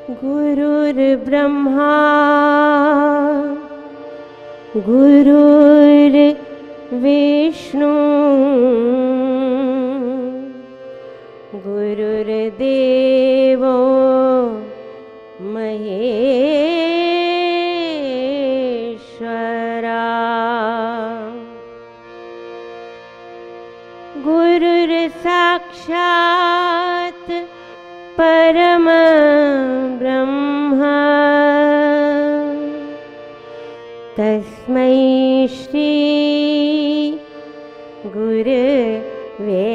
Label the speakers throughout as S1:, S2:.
S1: गुरुर्ब्रह्मा गुरुर्विष्णु गुरुर्देवो महेश्वरा गुरुर्साक्षात् परम ब्रह्मा तस्मै श्री गुरुवे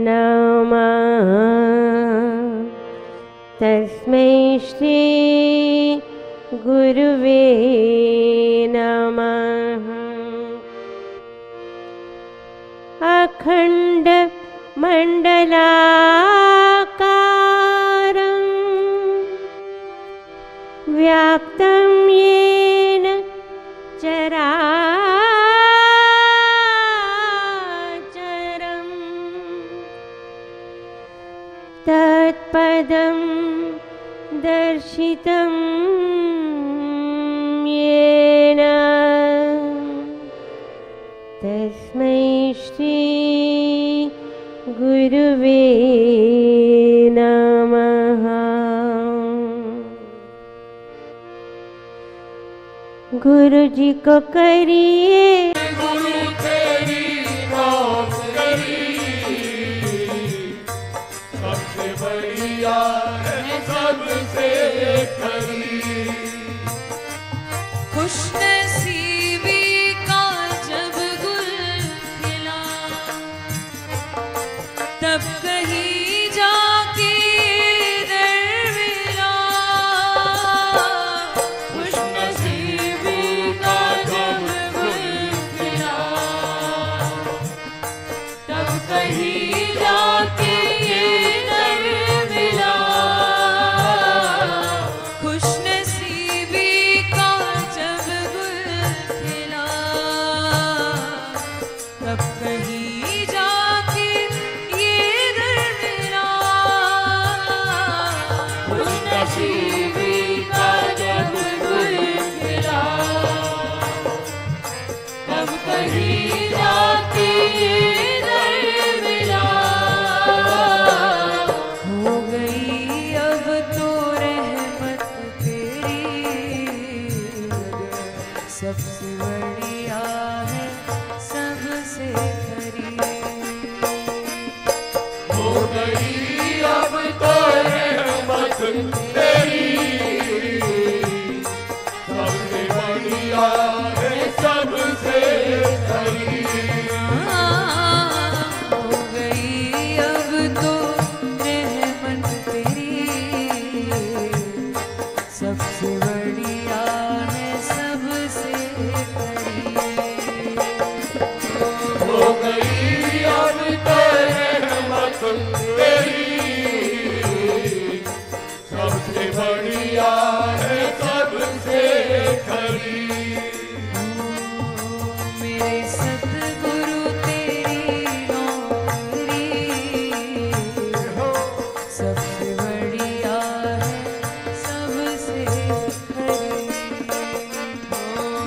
S1: नमः। तस्मै श्री गुरुवे नमः। अखंड मंडलाकारं व्याप्तं येन चराचरं तत्पदं दर्शितं येन तस्मै श्री गुरुवे नमः। गुरु जी को करिए
S2: गुरु तेरी नौकरी सबसे बढ़िया है सबसे खरी।
S3: खुशनसीबी का जब गुल खिला तब कहीं जाके दर मिला। खुशनसीबी का जब गुल खिला तब कहीं जाके दर मिला। खुशनसीबी का जब गुल खिला तब कहीं जाके ये दर मिला। खुशनसीबी का जब गुल खिला तब कहीं जाके ये दर मिला। हो गई अब तो रहमत तेरी सबसे बढ़िया है सबसे खरी।
S2: हो गई अब तो रहमत तेरी सबसे बढ़िया है सबसे खरी।
S3: हो गई अब तो रहमत तेरी सबसे बढ़िया है सबसे खरी।
S2: हो गई अब तो रहमत तेरी सबसे बढ़िया है सबसे खरी।
S3: मेरे सतगुरु तेरी नौकरी सबसे बढ़िया है सबसे खरी।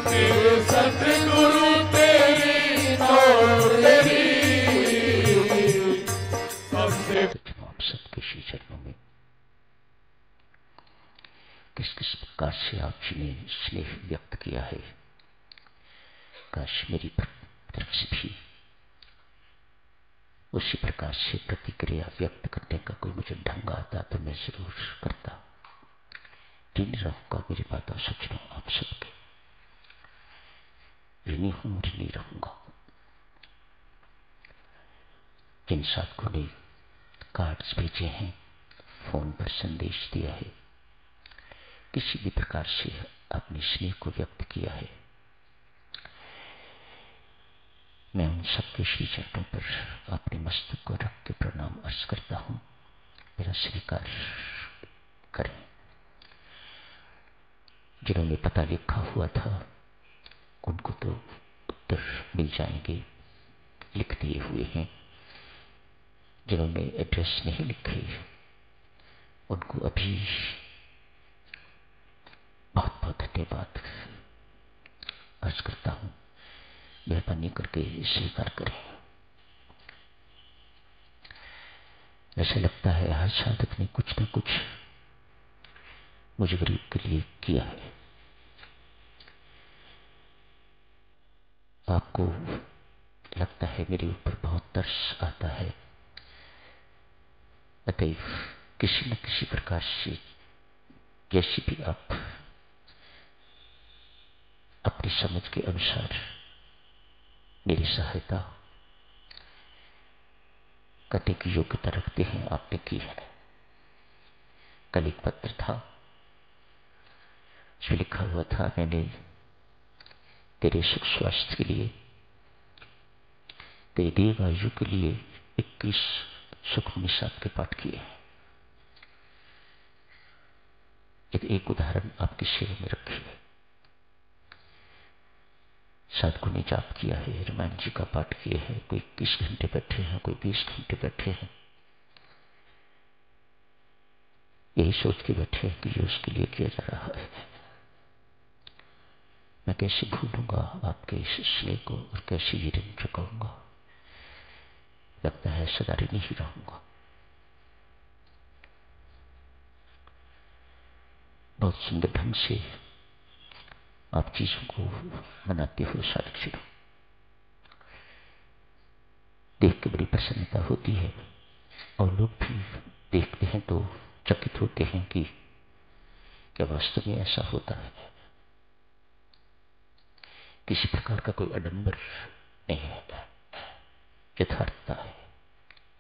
S2: तेरे सतगुरु तेरी नौकरी सबसे
S4: आप सबके श्री चरणों में किस किस प्रकार से आप जी ने स्नेह व्यक्त किया है, काश मेरी तरफ से भी उसी प्रकार से प्रतिक्रिया व्यक्त करने का कोई मुझे ढंग आता तो मैं जरूर करता। ऋणी रहूंगा मेरी बातों सचनों आप सबके ऋणी हूं, ऋणी रहूंगा। जिन साधकों ने कार्ड्स भेजे हैं, फोन पर संदेश दिया है, किसी भी प्रकार से अपने स्नेह को व्यक्त किया है, मैं उन सबके श्री चरणों पर अपने मस्तक को रख के प्रणाम अर्ज करता हूं। मेरा स्वीकार करें। जिन्होंने पता लिखा हुआ था उनको तो उत्तर मिल जाएंगे, लिख दिए हुए हैं। जिन्होंने एड्रेस नहीं लिखे उनको अभी बहुत बहुत धन्यवाद अर्ज करता हूं। मेहरबानी करके स्वीकार करें। ऐसा लगता है हर साधक ने कुछ न कुछ मुझे गरीब के लिए किया है। आपको लगता है मेरे ऊपर बहुत तरस आता है, अतएव किसी न किसी प्रकार से जैसी भी आप अपनी समझ के अनुसार मेरी सहायता करने की योग्यता रखते हैं, आपने की है। कल एक पत्र था, उसमें लिखा हुआ था, मैंने तेरे सुख स्वास्थ्य के लिए, तेरे दीर्घ आयु के लिए 21 सुखमनी साहब के पाठ किए। एक उदाहरण आपकी सेवा में रखिए। साधकों ने जाप किया है, रामायण जी का पाठ किए हैं, कोई 21 घंटे बैठे हैं, कोई 20 घंटे बैठे हैं, यही सोच के बैठे हैं कि ये उसके लिए किया जा रहा है। मैं कैसे भूलूंगा आपके इस स्नेह को और कैसे ये ऋण चुकाऊंगा। लगता है सदा ऋणी ही रहूंगा। बहुत सुंदर ढंग से आप चीजों को मनाते हो साधक जी, देख के बड़ी प्रसन्नता होती है और लोग भी देखते हैं तो चकित होते हैं कि क्या वास्तव में ऐसा होता है। किसी प्रकार का कोई आडंबर नहीं है, यथार्थता है।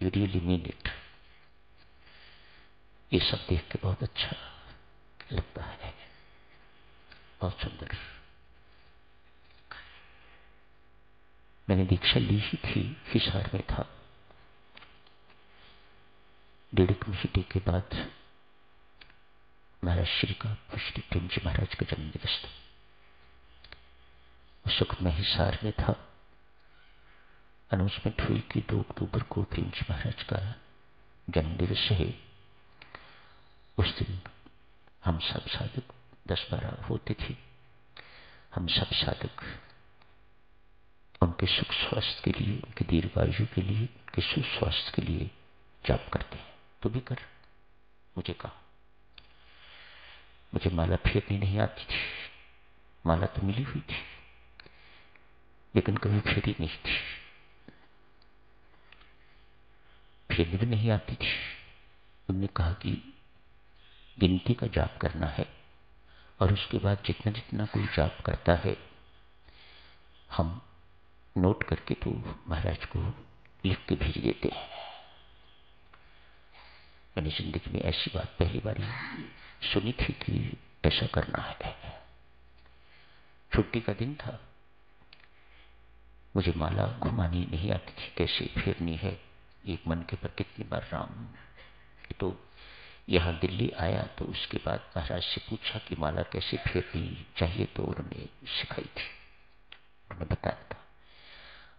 S4: You really mean it. ये सब देख के बहुत अच्छा लगता है, बहुत सुंदर। मैंने दीक्षा ली ही थी, हिसार में था। 1.5 महीने के बाद महाराज श्री का, श्री प्रेम जी महाराज का जन्म दिवस था। उस वक्त मैं हिसार में था। अनाउंसमेंट हुई कि 2 अक्टूबर को प्रेम जी महाराज का जन्म दिवस है। उस दिन हम सब साधक 10-12 होते थे। हम सब साधक उनके सुख स्वास्थ्य के लिए, उनके दीर्घायु के लिए, उनके सुस्वास्थ्य के लिए जाप करते हैं। तो भी कर, मुझे कहा। मुझे माला फेरनी नहीं आती थी। माला तो मिली हुई थी लेकिन कभी फेरी नहीं थी, फेरनी भी नहीं आती थी। उन्होंने कहा कि गिनती का जाप करना है और उसके बाद जितना जितना कोई जाप करता है हम नोट करके तो महाराज को लिख के भेज देते हैं। मैंने जिंदगी में ऐसी बात पहली बार सुनी थी कि ऐसा करना है। छुट्टी का दिन था, मुझे माला घुमानी नहीं आती थी, कैसे फेरनी है। एक मन के पर कितनी बार राम। तो यहाँ दिल्ली आया तो उसके बाद महाराज से पूछा कि माला कैसे फेरनी चाहिए, तो उन्होंने सिखाई थी, उन्होंने बताया था।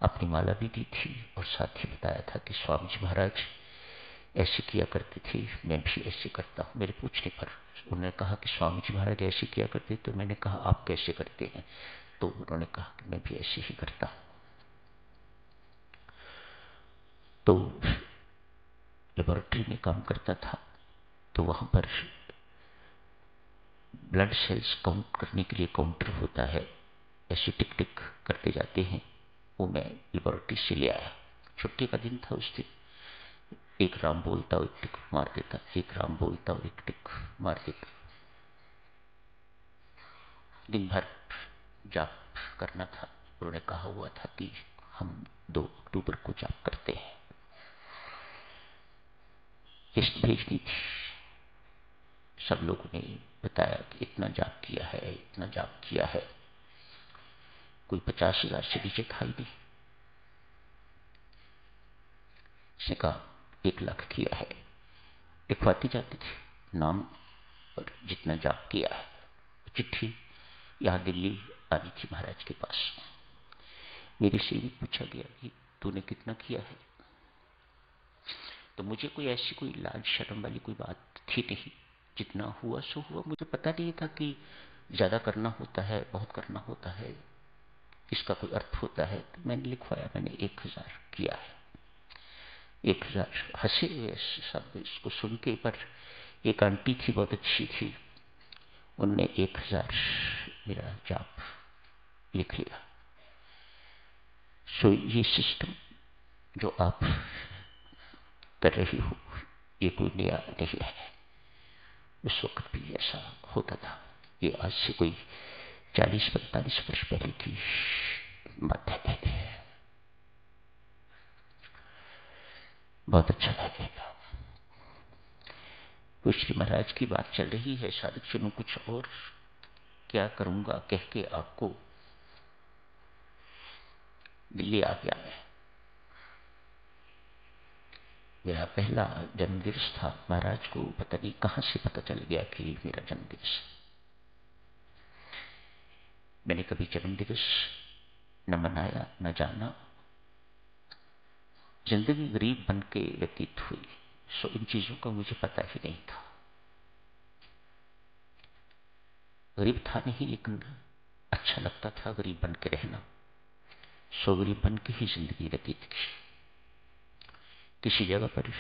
S4: अपनी माला भी दी थी और साथ ही बताया था कि स्वामी जी महाराज ऐसे किया करते थे, मैं भी ऐसे करता हूँ। मेरे पूछने पर उन्होंने कहा कि स्वामी जी महाराज ऐसे किया करते, तो मैंने कहा आप कैसे करते हैं, तो उन्होंने कहा कि मैं भी ऐसे ही करता हूँ। तो लेबोरेटरी में काम करता था, तो वहां पर ब्लड सेल्स काउंट करने के लिए काउंटर होता है, ऐसे टिक टिक करते जाते हैं, वो मैं लेबोरेटरी से ले आया। छुट्टी का दिन था उस दिन। एक राम बोलता और एक टिक मार देता, एक राम बोलता और एक टिक मार देता। दिन भर जाप करना था। उन्होंने कहा हुआ था कि हम 2 अक्टूबर को जाप करते हैं। लिस्ट भेजनी थी। सब लोगों ने बताया कि इतना जाप किया है, इतना जाप किया है। कोई 50,000 से नीचे था ही नहीं। उसने कहा 1 लाख किया है। लिखवाती जाती थी नाम और जितना जाप किया है। चिट्ठी यहाँ दिल्ली आनी थी महाराज के पास। मेरे से भी पूछा गया कि तूने कितना किया है। तो मुझे कोई ऐसी कोई लाज शर्म वाली कोई बात थी नहीं। जितना हुआ सो हुआ। मुझे पता नहीं था कि ज्यादा करना होता है, बहुत करना होता है, इसका कोई अर्थ होता है। तो मैंने लिखवाया, मैंने 1000 किया है। 1000 हंसे हुए सब इसको सुन के, पर एक आंटी थी, बहुत अच्छी थी, उनने 1000 मेरा जाप लिख लिया। सो ये सिस्टम जो आप कर रही हो, ये कोई नया नहीं है। उस वक्त भी ऐसा होता था। ये आज से कोई 40-45 वर्ष पहले की बात है। बहुत अच्छा लगेगा। श्री महाराज की बात चल रही है, शायद सुनूं कुछ और क्या करूंगा कह के आपको दिल्ली आ गया मैं। मेरा पहला जन्मदिवस था। महाराज को पता नहीं कहां से पता चल गया कि मेरा जन्मदिवस। मैंने कभी जन्मदिवस न मनाया न जाना। जिंदगी गरीब बन के व्यतीत हुई, सो इन चीजों का मुझे पता ही नहीं था। गरीब था नहीं, लेकिन अच्छा लगता था गरीब बन के रहना। सो गरीब बन के ही जिंदगी व्यतीत की। किसी जगह पर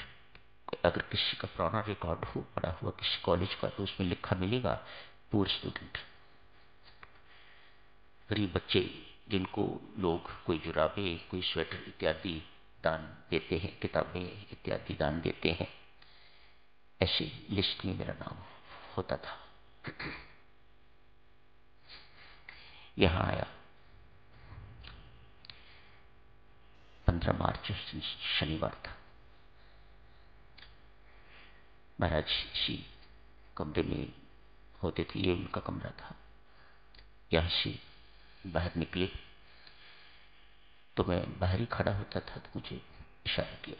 S4: अगर किसी का पुराना रिकॉर्ड हो पड़ा हुआ किसी कॉलेज का, तो उसमें लिखा मिलेगा पुअर स्टूडेंट। गरीब बच्चे जिनको लोग कोई जुराबे, कोई स्वेटर इत्यादि दान देते हैं, किताबें इत्यादि दान देते हैं, ऐसी लिस्ट में मेरा नाम होता था। यहां आया 15 मार्च, शनिवार था। महाराज इसी कमरे में होते थे, ये उनका कमरा था। यहां से बाहर निकले तो मैं बाहर ही खड़ा होता था, तो मुझे इशारा किया।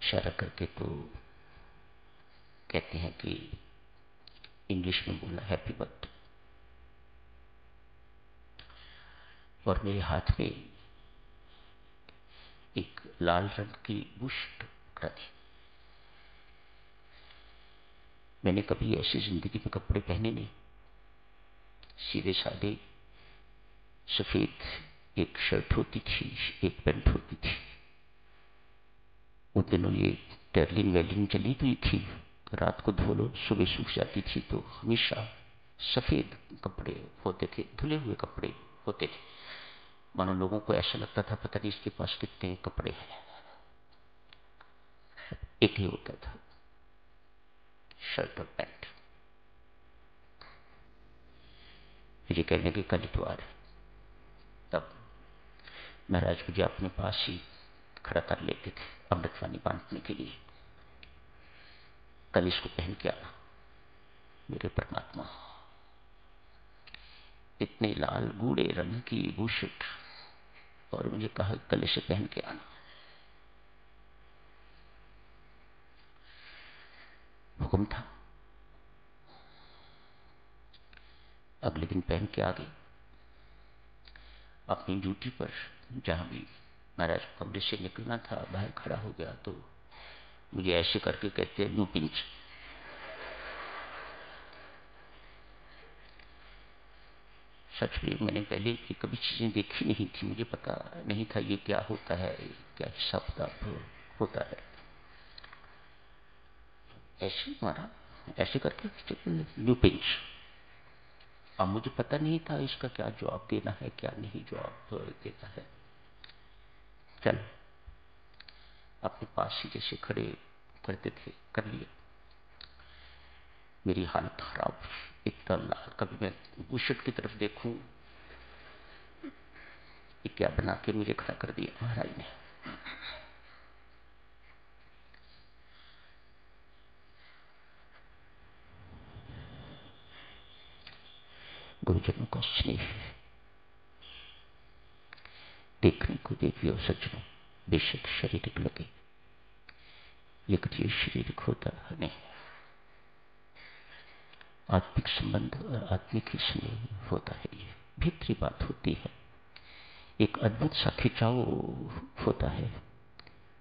S4: इशारा करके तो कहते हैं कि इंग्लिश में बोला हैप्पी बर्थडे, और मेरे हाथ में एक लाल रंग की बुश्त पकड़ा थी। मैंने कभी ऐसी जिंदगी में कपड़े पहने नहीं। सीधे साधे सफेद एक शर्ट होती थी, एक पैंट होती थी। उन दिनों ये टर्लिन वेलिन चली हुई थी, रात को धो लो सुबह सूख जाती थी, तो हमेशा सफेद कपड़े होते थे, धुले हुए कपड़े होते थे। मानो लोगों को ऐसा लगता था पता नहीं इसके पास कितने कपड़े हैं। एक ही होता था, शर्ट और पैंट। मुझे कहने के कल इतवार है। तब महाराज मुझे अपने पास ही खड़ा कर लेते थे अमृतवाणी बांटने के लिए। कल इसको पहन के आना मेरे परमात्मा। इतने लाल गूढ़े रंग की बुशट, और मुझे कहा कल इसे पहन के आना। हुक्म था। अगले दिन पहन के आ गई। अपनी ड्यूटी पर जहां भी महाराज कमरे से निकलना था, बाहर खड़ा हो गया तो मुझे ऐसे करके कहते हैं यू पिंच। सच में मैंने पहले की कभी चीजें देखी नहीं थी, मुझे पता नहीं था ये क्या होता है, क्या हिसाब किताब होता है। ऐसे मारा, ऐसे करके यू पिंच। अब मुझे पता नहीं था इसका क्या जवाब देना है, क्या नहीं जवाब देना है। चल अपने पास ही जैसे खड़े करते थे कर लिया। मेरी हालत खराब, इतना लाल। कभी मैं बुशट की तरफ देखूं, ये क्या बना के मुझे खड़ा कर दिया महाराज ने। गुरुजनों का स्नेह देखने को देखिए। और सज्जनों, बेशक शारीरिक लगे, लेकिन ये शारीरिक होता नहीं। आत्मिक संबंध और आत्मिक ही स्नेह होता है। ये भीतरी बात होती है, एक अद्भुत सा खिंचाव होता है।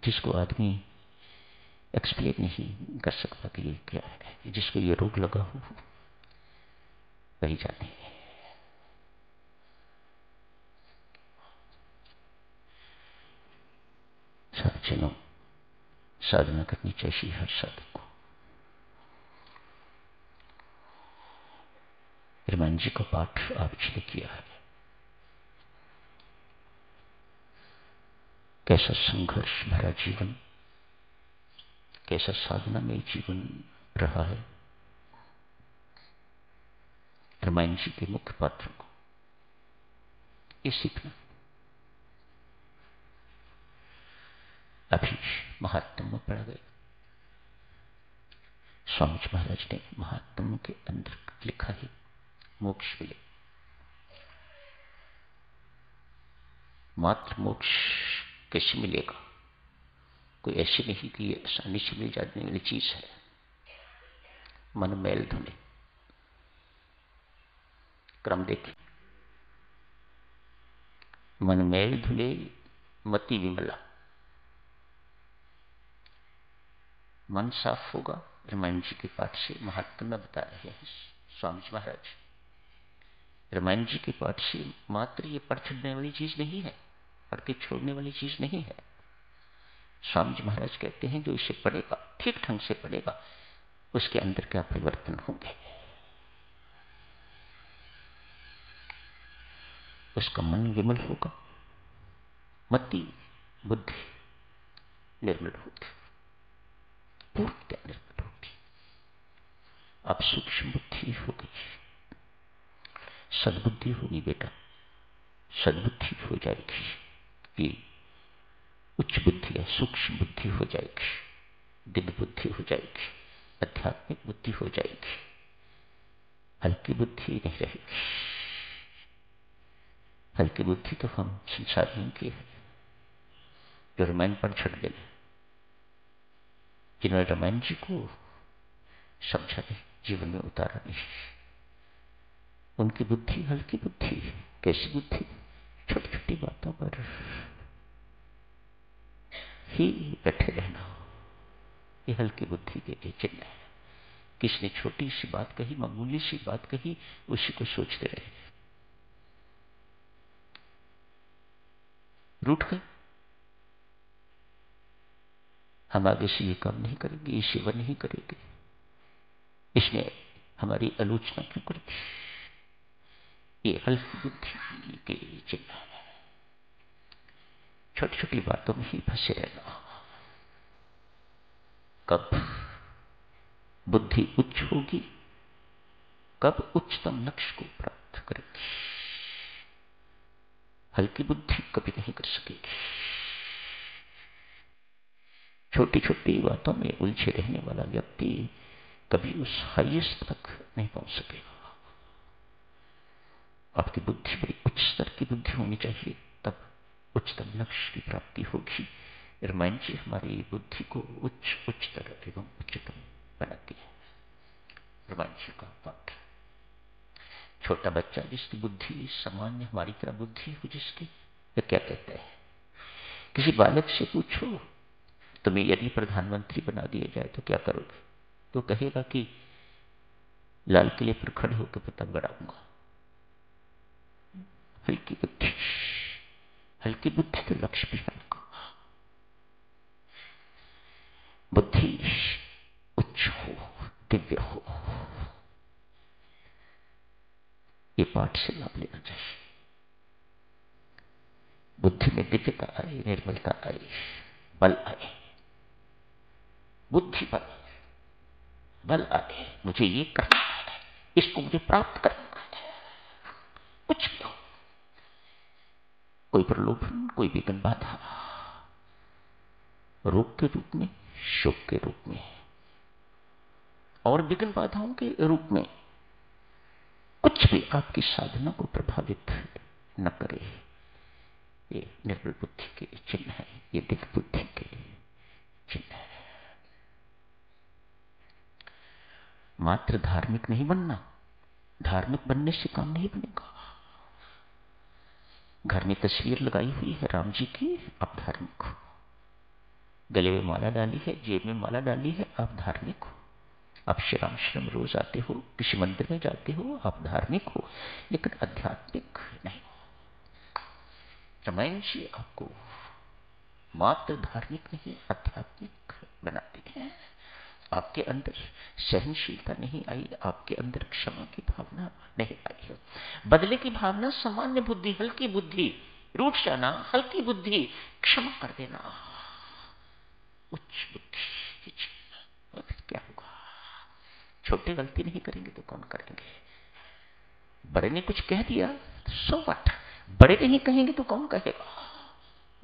S4: जिसको आदमी एक्सप्लेन नहीं कर सकता कि ये क्या है, जिसको ये रोग लगा हो वही जाने। साधनों साधना करनी चाहिए हर साधक को। रामायण जी का पाठ आप इसने किया है। कैसा संघर्ष भरा जीवन, कैसा साधना में जीवन रहा है। रामायण जी के मुख्य पात्र को ये सीखना। अभी महात्म में पढ़ गए। स्वामी जी महाराज ने महात्म के अंदर लिखा है मोक्ष मिले। मात्र मोक्ष कैसे मिलेगा? कोई ऐसी नहीं कि ये आसानी से मिल जाने वाली चीज है। मन मैल धुले, क्रम देखिए। मन मैल धुले मति विमला। मन साफ होगा। रामायण जी के पाठ से महात्मा में बता रहे हैं स्वामी जी महाराज। रामायण जी के पाठ से मात्र ये पढ़ छोड़ने वाली चीज नहीं है, पढ़ के छोड़ने वाली चीज नहीं है। स्वामी जी महाराज कहते हैं जो इसे पढ़ेगा, ठीक ढंग से पढ़ेगा, उसके अंदर क्या परिवर्तन होंगे। उसका मन विमल होगा, मति बुद्धि निर्मल होगी, पूर्णतः निर्मल होगी। अब सूक्ष्म बुद्धि होगी, सद्बुद्धि होगी बेटा, सद्बुद्धि हो जाएगी। ये उच्च बुद्धि है, सूक्ष्म बुद्धि हो जाएगी, दिव्य बुद्धि हो जाएगी, आध्यात्मिक बुद्धि हो जाएगी। हल्की बुद्धि नहीं रहेगी। हल्की बुद्धि तो हम संसार में की है, जो रामायण पर छड़ देने, जिन्होंने रामायण जी को समझा नहीं, जीवन में उतारा नहीं, उनकी बुद्धि हल्की बुद्धि। कैसी बुद्धि? छोटी छोटी बातों पर ही बैठे रहना, ये हल्की बुद्धि के चिन्ह है। किसने छोटी सी बात कही, मामूली सी बात कही, उसी को सोचते रहे, रूठ गए। हम आगे से ये काम नहीं करेंगे, ये सेवा नहीं करेंगे, इसने हमारी आलोचना क्यों कर दी। ये हल्की बुद्धि के चिन्ह है। छोटी छोटी बातों में ही फंसे रहना। कब बुद्धि उच्च होगी, कब उच्चतम लक्ष्य को प्राप्त करेगी। हल्की बुद्धि कभी नहीं कर सकेगी। छोटी छोटी बातों में उलझे रहने वाला व्यक्ति कभी उस हाईएस्ट तक नहीं पहुंच सकेगा। आपकी बुद्धि बड़ी उच्च स्तर की बुद्धि होनी चाहिए, तब उच्चतम लक्ष्य की प्राप्ति होगी। रामायण जी हमारी बुद्धि को उच्चतर एवं उच्चतम बनाती है। रामायण जी का पाठ। छोटा बच्चा जिसकी बुद्धि सामान्य हमारी तरह बुद्धि हो जिसकी, तो क्या कहता है? किसी बालक से पूछो तुम्हें यदि प्रधानमंत्री बना दिया जाए तो क्या करोगे? तो कहेगा कि लाल किले पर खड़े होकर पतंग उड़ाऊंगा। हल्की बुद्धि, हल्की बुद्धि तो लक्ष्य भी हल्का। बुद्धि उच्च हो, दिव्य हो, ये पाठ से लाभ लेना चाहिए। बुद्धि में दिव्यता आए, निर्मलता आए, बल आए। बुद्धि पर बल आए, मुझे ये करना है, इसको मुझे प्राप्त करना है। कुछ भी हो, कोई प्रलोभन, कोई विघ्न बाधा, रोग के रूप में, शोक के रूप में और विघ्न बाधाओं के रूप में, कुछ भी आपकी साधना को प्रभावित न करे। ये निर्बल बुद्धि के चिन्ह है, ये दिव्य बुद्धि के चिन्ह है। मात्र धार्मिक नहीं बनना, धार्मिक बनने से काम नहीं बनेगा। घर में तस्वीर लगाई हुई है राम जी की, आप धार्मिक हो। गले में माला डाली है, जेब में माला डाली है, आप धार्मिक हो। आप श्री राम आश्रम रोज आते हो, किसी मंदिर में जाते हो, आप धार्मिक हो, लेकिन आध्यात्मिक नहीं। रामायण जी आपको मात्र धार्मिक नहीं आध्यात्मिक बनाते हैं। आपके अंदर सहनशीलता नहीं आई, आपके अंदर क्षमा की भावना नहीं आई है। बदले की भावना, सामान्य बुद्धि, हल्की बुद्धि, रूठ जाना, हल्की बुद्धि, क्षमा कर देना, उच्च बुद्धि। क्या होगा? छोटे गलती नहीं करेंगे तो कौन करेंगे? बड़े ने कुछ कह दिया तो सो व्हाट, बड़े नहीं कहेंगे तो कौन कहेगा?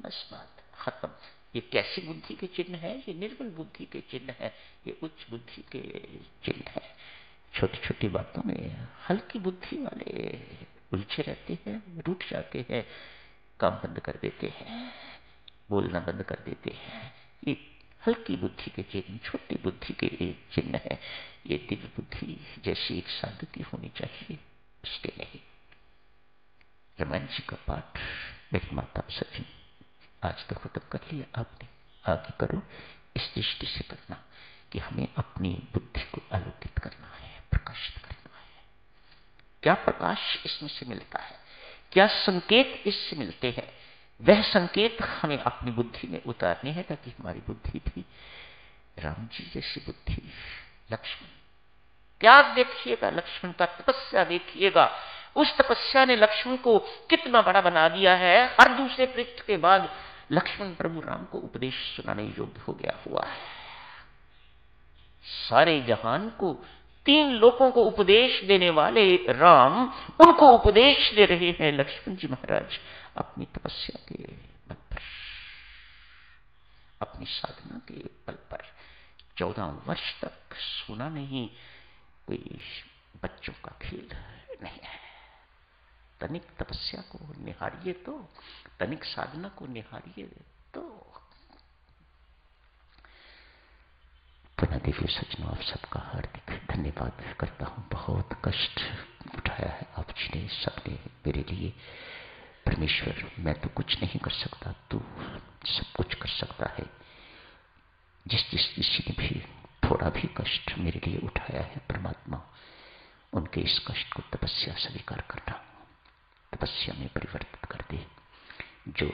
S4: बस बात खत्म। ये कैसी बुद्धि के चिन्ह है? ये निर्बल बुद्धि के चिन्ह है, ये उच्च बुद्धि के चिन्ह है। छोटी छोटी बातों में हल्की बुद्धि वाले उलझे रहते हैं, रूठ जाते हैं, काम बंद कर देते हैं, बोलना बंद कर देते हैं। ये हल्की बुद्धि के चिन्ह, छोटी बुद्धि के चिन्ह है। ये दिव्य बुद्धि जैसी एक साधु की होनी चाहिए, उसके नहीं। रामायण जी का पाठ मेरी माता सचिन आज तक खत्म कर लिया आपने, आगे करो। इस दृष्टि से करना कि हमें अपनी बुद्धि को आलोकित करना है, प्रकाशित करना है। क्या प्रकाश इसमें से मिलता है, क्या संकेत इससे मिलते हैं, वह संकेत हमें अपनी बुद्धि में उतारने हैं, ताकि हमारी बुद्धि भी राम जी जैसी बुद्धि। लक्ष्मण त्याग देखिएगा, लक्ष्मण का तपस्या देखिएगा। उस तपस्या ने लक्ष्मण को कितना बड़ा बना दिया है। हर दूसरे पृष्ठ के बाद लक्ष्मण प्रभु राम को उपदेश सुनाने योग्य हो गया हुआ है। सारे जहान को, 3 लोगों को उपदेश देने वाले राम, उनको उपदेश दे रहे हैं लक्ष्मण जी महाराज अपनी तपस्या के बल पर, अपनी साधना के बल पर। 14 वर्ष तक सोना नहीं कोई बच्चों का खेल नहीं है। तनिक तपस्या को निहारिए तो, तनिक साधना को निहारिए तो। पुनः दिव्य सज्जनों, आप सबका हार्दिक धन्यवाद करता हूं। बहुत कष्ट उठाया है आप जी ने, सबने मेरे लिए। परमेश्वर, मैं तो कुछ नहीं कर सकता, तू सब कुछ कर सकता है। जिस किसी ने भी थोड़ा भी कष्ट मेरे लिए उठाया है, परमात्मा उनके इस कष्ट को तपस्या स्वीकार करना, तपस्या में परिवर्तित कर दे। जो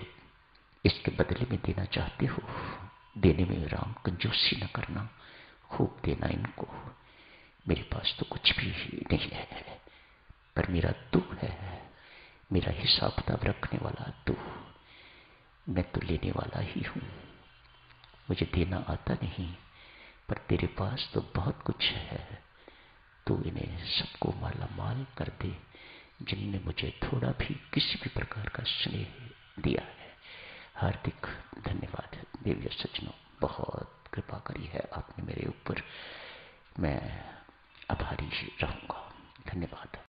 S4: इसके बदले में देना चाहते हो, देने में राम कंजूसी न करना, खूब देना इनको। मेरे पास तो कुछ भी नहीं है, पर मेरा तू है, मेरा हिसाब किताब रखने वाला तू। मैं तो लेने वाला ही हूं, मुझे देना आता नहीं, पर तेरे पास तो बहुत कुछ है। तू इन्हें सबको माला माल कर दे, जिनने मुझे थोड़ा भी किसी भी प्रकार का स्नेह दिया है। हार्दिक धन्यवाद दिव्य सज्जनों, बहुत कृपा करी है आपने मेरे ऊपर। मैं आभारी रहूंगा। धन्यवाद।